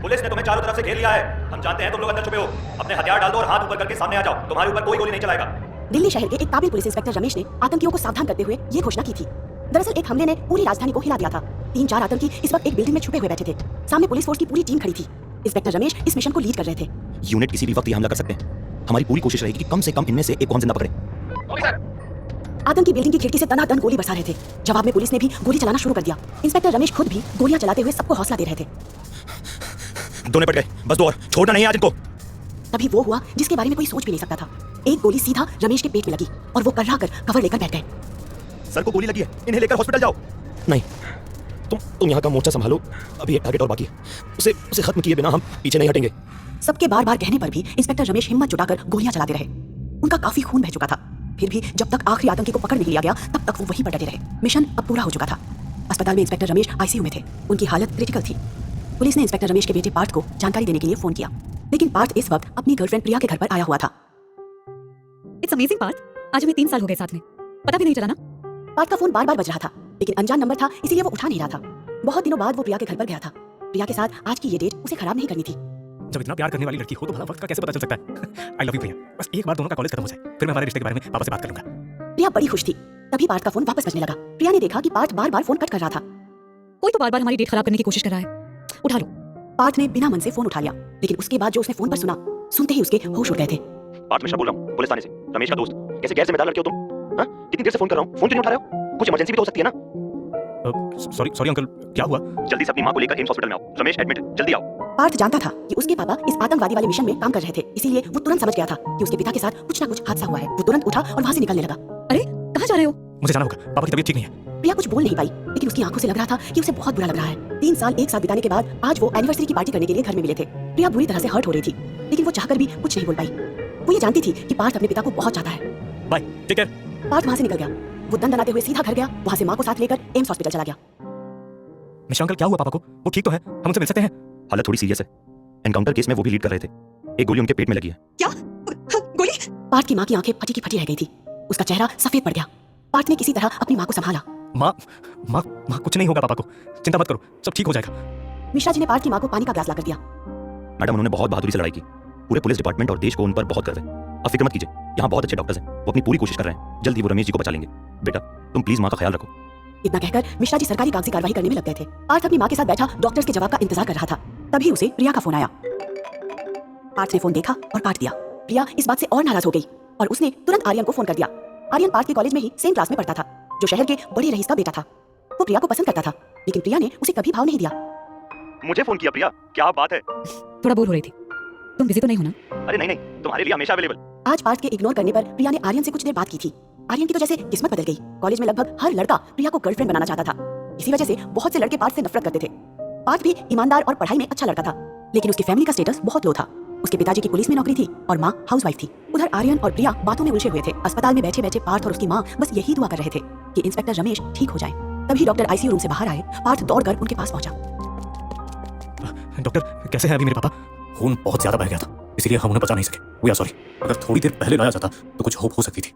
Police ने तुम्हें चारों तरफ से घेर लिया है। हम जानते हैं तुम लोग अंदर छुपे हो। अपने हथियार डाल दो और हाथ ऊपर करके सामने आ जाओ। तुम्हारे ऊपर कोई गोली नहीं चलाएगा। दिल्ली शहर के एक काबिल पुलिस इंस्पेक्टर रमेश ने आतंकियों को सावधान करते हुए ये घोषणा की थी। दरअसल एक हमले ने पूरी राजधानी को हिला दिया था। 3-4 आतंकी इस वक्त एक बिल्डिंग में छुपे हुए बैठे थे। सामने पुलिस फोर्स की पूरी टीम खड़ी थी। इंस्पेक्टर रमेश इस मिशन को लीड कर रहे थे। यूनिट किसी भी वक्त ये हमला कर सकते हैं। हमारी पूरी कोशिश रहेगी कि कम से कम इनमें से एक को हम जिंदा पकड़ें। आतंकी बिल्डिंग की खिड़की से दनादन गोली बरसा रहे थे। जवाब में पुलिस ने भी गोली चलाना शुरू कर दिया। इंस्पेक्टर रमेश खुद भी गोलियां चलाते हुए सबको हौसला दे रहे थे। दो निपट गए, बस दो और, छोड़ना नहीं आज इनको। तभी वो हुआ जिसके बारे में कोई सोच भी नहीं सकता था। एक गोली सीधा रमेश के पेट में लगी और वो कर्रा कर कवर लेकर बैठ गए। सर को गोली लगी है, इन्हें लेकर हॉस्पिटल जाओ। नहीं, तुम यहाँ का मोर्चा संभालो। अभी एक टारगेट और बाकी है, उसे खत्म किए बिना हम पीछे नहीं हटेंगे। सबके बार बार कहने पर भी इंस्पेक्टर रमेश हिम्मत जुटाकर गोलियां चलाते रहे। उनका काफी खून बह चुका था। फिर भी जब तक आखिरी आतंकी को पकड़ नहीं लिया गया तब तक वो वहीं पर डटे रहे। मिशन अब पूरा हो चुका था। अस्पताल में इंस्पेक्टर रमेश आईसीयू में थे। उनकी हालत क्रिटिकल थी। पुलिस ने इंस्पेक्टर रमेश के बेटे पार्थ को जानकारी देने के लिए फोन किया, लेकिन पार्थ इस वक्त अपनी गर्लफ्रेंड प्रिया के घर पर आया हुआ था। इट्स अमेजिंग पार्थ, आज हमें 3 साल हो गए साथ में, पता भी नहीं चला ना। पार्थ का फोन बार बार बज रहा था, लेकिन अनजान नंबर था इसीलिए वो उठा नहीं रहा था। बहुत दिनों बाद वो प्रिया के घर पर गया था। प्रिया के साथ आज की ये डेट उसे खराब नहीं करनी थी। जब इतना प्यार करने वाली लड़की हो तो भला वक्त का कैसे पता चल सकता है। आई लव यू प्रिया, बस एक बार दोनों का कॉलेज खत्म हो जाए, फिर मैं हमारे रिश्ते के बारे में पापा से बात कर लूंगा। प्रिया बड़ी खुश थी। तभी पार्थ का फोन वापस बजने लगा। प्रिया ने देखा कि पार्थ बार बार फोन कट कर रहा था। कोई तो बार बार हमारी डेट खराब करने की कोशिश कर रहा है, उठा लो। पार्थ ने बिना मन से फोन उठा लिया, लेकिन उसके बाद जो उसने फोन पर सुना, सुनते ही उसके होश उड़ गए थे। पार्थ मिश्रा बोल रहा हूँ, पुलिस थाने से, रमेश का दोस्त। कैसे गैर जिम्मेदार लड़के हो तुम? हाँ, कितनी देर से फोन कर रहा हूँ, फोन क्यों नहीं उठा रहे हो? कुछ इमरजेंसी भी तो हो सकती है ना। सॉरी अंकल, क्या हुआ? जल्दी से अपनी माँ को लेकर एम्स हॉस्पिटल में आओ। रमेश एडमिट है, जल्दी आओ। पार्थ जानता था कि उसके पापा इस आतंकवादी वाले मिशन में काम कर रहे थे, इसीलिए वो तुरंत समझ गया था कि उसके पिता के साथ कुछ ना कुछ हादसा हुआ है। वो तुरंत उठा और वहाँ से निकलने लगा। अरे कहाँ जा रहे हो? मुझे जाना होगा, पापा की तबीयत ठीक नहीं है। प्रिया कुछ बोल नहीं पाई, लेकिन उसकी आंखों से लग रहा था कि उसे बहुत बुरा लग रहा है। 3 साल एक साथ बिताने के बाद आज वो एनिवर्सरी की पार्टी करने के लिए घर में मिले थे। प्रिया बुरी तरह से हर्ट हो रही थी, लेकिन वो चाहकर भी कुछ नहीं बोल पाई। वो ये जानती थी कि पार्थ अपने पिता को बहुत चाहता है। Bye, take care. पार्थ वहाँ से निकल गया। वो दनाते हुए सीधा घर गया। वहाँ से माँ को साथ लेकर एम्स हॉस्पिटल चला गया। मिश्रा अंकल, क्या हुआ पापा को? वो ठीक तो है? हम उनसे मिल सकते हैं? हालत थोड़ी सीरियस है। एनकाउंटर केस में वो भी लीड कर रहे थे। एक गोली उनके पेट में लगी है। क्या गोली? पार्थ की माँ की आंखें फटी की फटी रह गई थी। उसका चेहरा सफेद पड़ गया। पार्थ ने किसी तरह अपनी माँ को संभाला। माँ कुछ नहीं होगा पापा को, चिंता मत करो, सब ठीक हो जाएगा। मिश्रा जी ने पार्थ की माँ को पानी का ग्लास लाकर दिया। मैडम, उन्होंने बहुत बहादुरी से लड़ाई की। पूरे पुलिस डिपार्टमेंट और देश को उन पर बहुत गर्व है। अब फिक्र मत कीजिए, यहाँ बहुत अच्छे डॉक्टर्स हैं, वो अपनी पूरी कोशिश कर रहे हैं। जल्दी वो रमेश जी को बचा लेंगे। बेटा, तुम प्लीज माँ का ख्याल रखो। इतना कहकर मिश्रा जी सरकारी कागजी कार्रवाई करने में लग गए थे। पार्थ अपनी माँ के साथ बैठा डॉक्टर्स के जवाब का इंतजार कर रहा था। तभी उसे प्रिया का फोन आया। पार्थ ने फोन देखा और काट दिया। प्रिया इस बात से और नाराज हो गई और उसने तुरंत आर्यन को फोन कर दिया। आर्यन पार्थ के कॉलेज में ही सेम क्लास में पढ़ता था, जो शहर के बड़े रईस का बेटा था। वो प्रिया को पसंद करता था, लेकिन प्रिया ने उसे कभी भाव नहीं दिया। मुझे फोन किया प्रिया, क्या बात है? थोड़ा बोर हो रही थी, तुम बिजी तो नहीं हो ना? अरे नहीं, तुम्हारे लिए हमेशा अवेलेबल। आज पार्थ के इग्नोर करने पर प्रिया ने आर्यन से कुछ देर बात की थी। आर्यन की तो जैसे किस्मत बदल गई। कॉलेज में लगभग हर लड़का प्रिया को गर्लफ्रेंड बनाना चाहता था। इसी वजह से बहुत से लड़के पार्थ से नफरत करते थे। पार्थ भी ईमानदार और पढ़ाई में अच्छा लड़का था, लेकिन उसकी फैमिली का स्टेटस बहुत लो था। उसके पिताजी की पुलिस में नौकरी थी और माँ हाउसवाइफ थी। उधर आर्यन और प्रिया बातों में उलझे हुए थे। अस्पताल में बैठे बैठे पार्थ और उसकी माँ बस यही दुआ कर रहे थे कि इंस्पेक्टर रमेश ठीक हो जाए। तभी डॉक्टर आईसीयू रूम से बाहर आए। पार्थ दौड़कर उनके पास पहुंचा। डॉक्टर, कैसे हैं अभी मेरे पापा? खून बहुत ज्यादा बह गया था, इसीलिए हम उन्हें बचा नहीं सके। We are sorry. अगर थोड़ी देर पहले लाया जाता तो कुछ होप हो सकती थी।